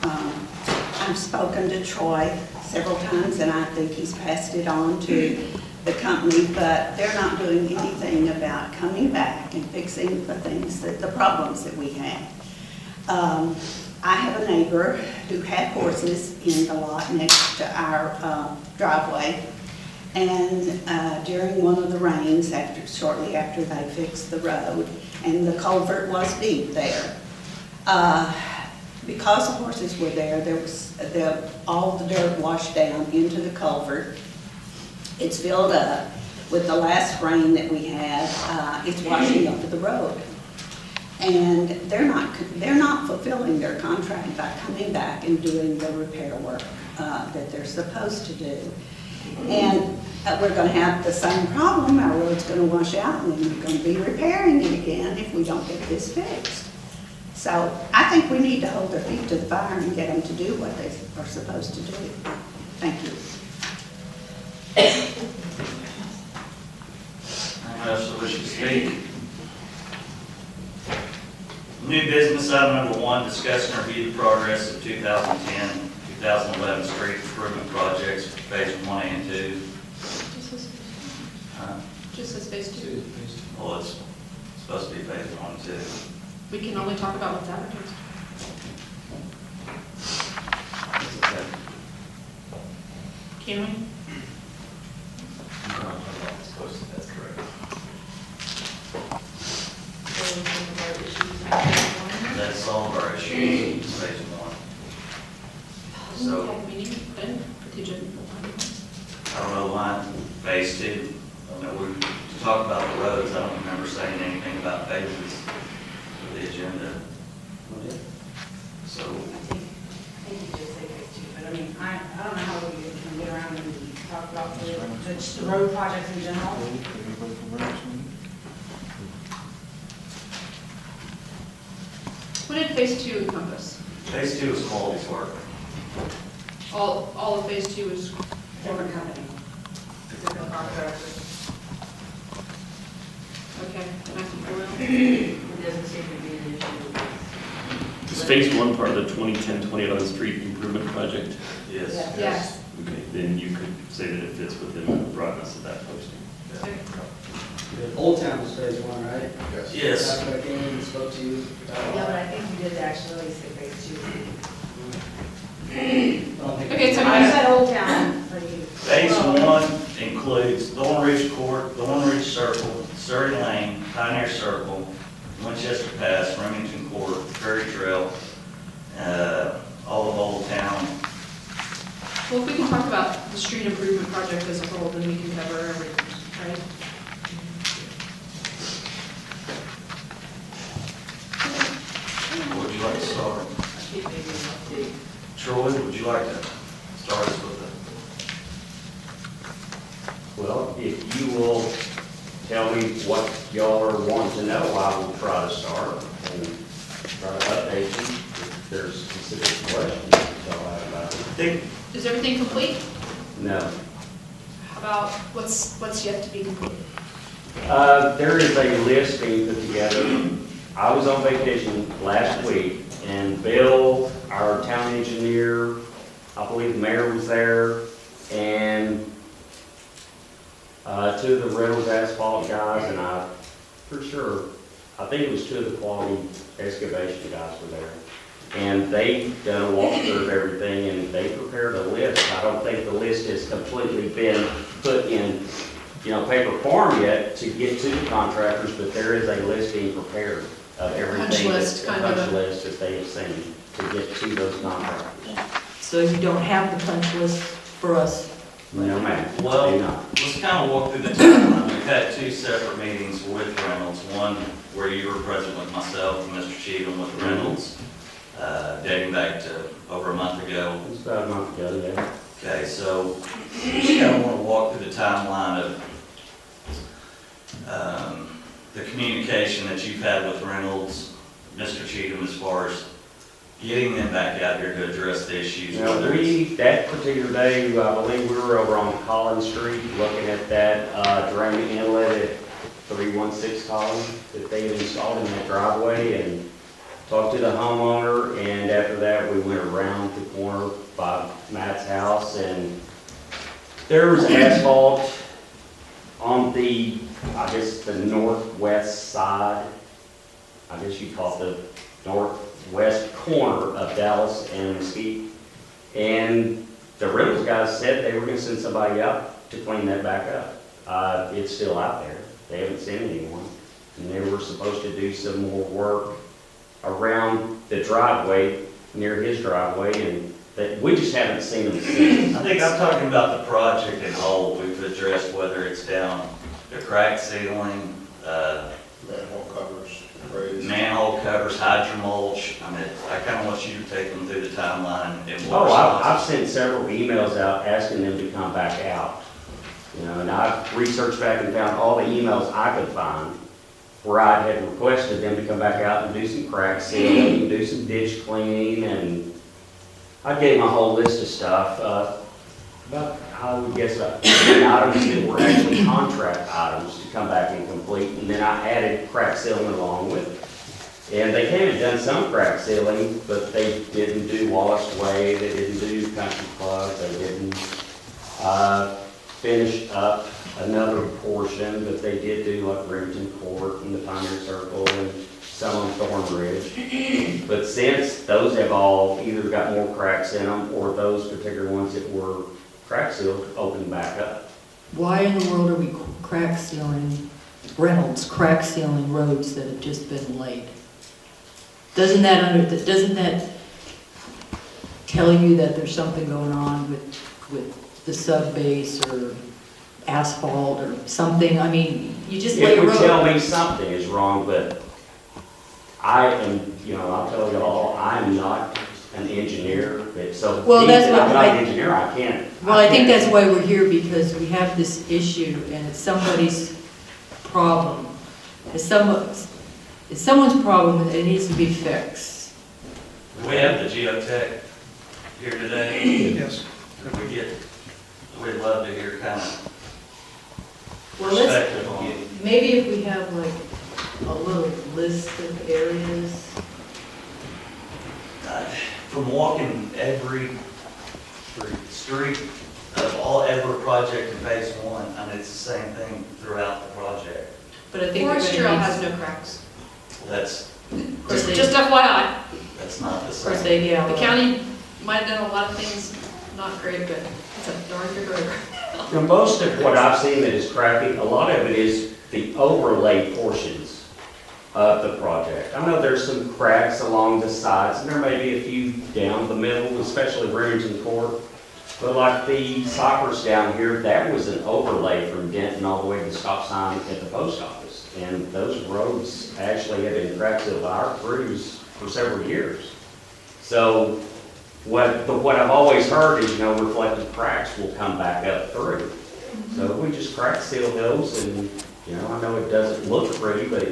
I've spoken to Troy several times, and I think he's passed it on to the company, but they're not doing anything about coming back and fixing the things the problems that we had. I have a neighbor who had horses in the lot next to our driveway, and during one of the rains, shortly after they fixed the road, and the culvert was deep there. Because the horses were there, all the dirt washed down into the culvert. It's filled up. With the last rain that we had, it's washing over the road. And they're not fulfilling their contract by coming back and doing the repair work that they're supposed to do. And we're going to have the same problem. Our road's going to wash out, and then we're going to be repairing it again if we don't get this fixed. So I think we need to hold their feet to the fire and get them to do what they are supposed to do. Thank you. Anyone else that wishes to speak? New business item number 1, discuss and review the progress of 2010-2011 street improvement projects, phase 1 and 2. Just as phase 2. Well, it's supposed to be phase 1 and 2. We can only talk about what's advertised. Can we? That's correct. That's all of our issues, phase 1. So, Have a meeting then for the agenda. I don't know why phase 2. I know we talked about the roads. I don't remember saying anything about phases for the agenda. So, I think you just say phase 2, but I mean, I don't know how we can get around and talk about the road projects in general. What did phase 2 encompass? phase 2 is quality work. All of phase 2 is Different company. Different contractor. okay. It doesn't seem to be an issue. Is phase 1 part of the 2010-2011 street improvement project? Yes. Yes. Okay, then you could say that it fits within the broadness of that posting. Okay. Old Town was phase 1, right? Yes. That's what I came in and spoke to you about. Yeah, but I think you did actually say phase 2. Okay, so I said Old Town for you. Phase 1 includes Thorn Ridge Court, Thorn Ridge Circle, Surrey Lane, Pioneer Circle, Winchester Pass, Remington Court, Prairie Trail, all of Old Town. Well, if we can talk about the street improvement project as a whole, then we can cover everything, right? Would you like to start? Troy, would you like to start us with Well, if you will tell me what y'all are wanting to know, I will try to start and try to update you if there's specific questions y'all have about it. Is everything complete? No. How about what's yet to be completed? There is a list being put together. I was on vacation last week, and Bill, our town engineer, I believe the mayor was there, and two of the Reynolds Asphalt guys, and I think it was two of the quality excavation guys were there. And they done a walkthrough of everything, and they prepared a list. I don't think the list has completely been put in, paper form yet to get to the contractors, but there is a list being prepared of everything. Punch list, kind of. Punch list that they have seen to get to those contractors. So you don't have the punch list for us? No, ma'am. Well, Do not. let's kind of walk through the timeline. We've had 2 separate meetings with Reynolds. One where you were present with myself and Mr. Cheatham with Reynolds, dating back to over a month ago. It's about a month ago, yeah. Okay, so just kind of want to walk through the timeline of the communication that you've had with Reynolds, Mr. Cheatham, as far as getting them back out here to address the issues. Now, that particular day, I believe we were over on Collins Street looking at that drain inlet at 316 Collins that they had installed in that driveway, and talked to the homeowner, and after that, we went around the corner by Matt's house, and there was asphalt on the, I guess, the northwest side. I guess you'd call it the northwest corner of Dallas and Mesquite. And the rentals guys said they were gonna send somebody out to clean that back up. It's still out there. They haven't sent anyone. And they were supposed to do some more work around the driveway, near his driveway, and that, we just haven't seen them since. I think I'm talking about the project in whole. We've addressed whether it's down the crack ceiling, Manhole covers, raised. manhole covers, hydromulch. I mean, I kind of want you to take them through the timeline and what Oh, I've responses. sent several emails out asking them to come back out. You know, and I've researched back and found all the emails I could find where I had requested them to come back out and do some crack sealing, do some ditch cleaning, and I gave them a whole list of stuff. About, I would guess about 10 items that were actually contract items to come back and complete, and then I added crack sealing along with it. And they came and done some crack sealing, but they didn't do Wallace Way, they didn't do Country Club, they didn't finish up another portion, but they did do like Remington Court and the Pioneer Circle and some on Thorn Ridge. But since those have all either got more cracks in them, or those particular ones that were crack sealed opened back up. Why in the world are we crack sealing, Reynolds crack sealing roads that have just been laid? Doesn't that tell you that there's something going on with the sub base or asphalt or something? I mean, you just lay It a would road. tell me something is wrong, but I am, you know, I'll tell you all, I'm not an engineer, so. Well, that's what I'm not I- an engineer, I can't. Well, I think can't- that's why we're here, because we have this issue and it's somebody's problem. It's someone's problem and it needs to be fixed. We have the geotech here today. Yes. Could we get, we'd love to hear kind of Well, let's, perspective on it. maybe if we have like a little list of areas. From walking every street of every project in phase one, I mean, it's the same thing throughout the project. But I think we're Forest gonna Trail need- has no cracks. That's, Of course, they, Just FYI, that's not the of course, same. they, yeah. the county might have done a lot of things not great, but it's a darn good road. Now, most of what I've seen that is cracking, a lot of it is the overlay portions of the project. I know there's some cracks along the sides, and there may be a few down the middle, especially Remington Court. But like the Cypress down here, that was an overlay from Denton all the way to the stop sign at the post office. And those roads actually have been cracked sealed by our crews for several years. So what I've always heard is, you know, reflective cracks will come back up through. So we just crack seal those, and, you know, I know it doesn't look pretty, but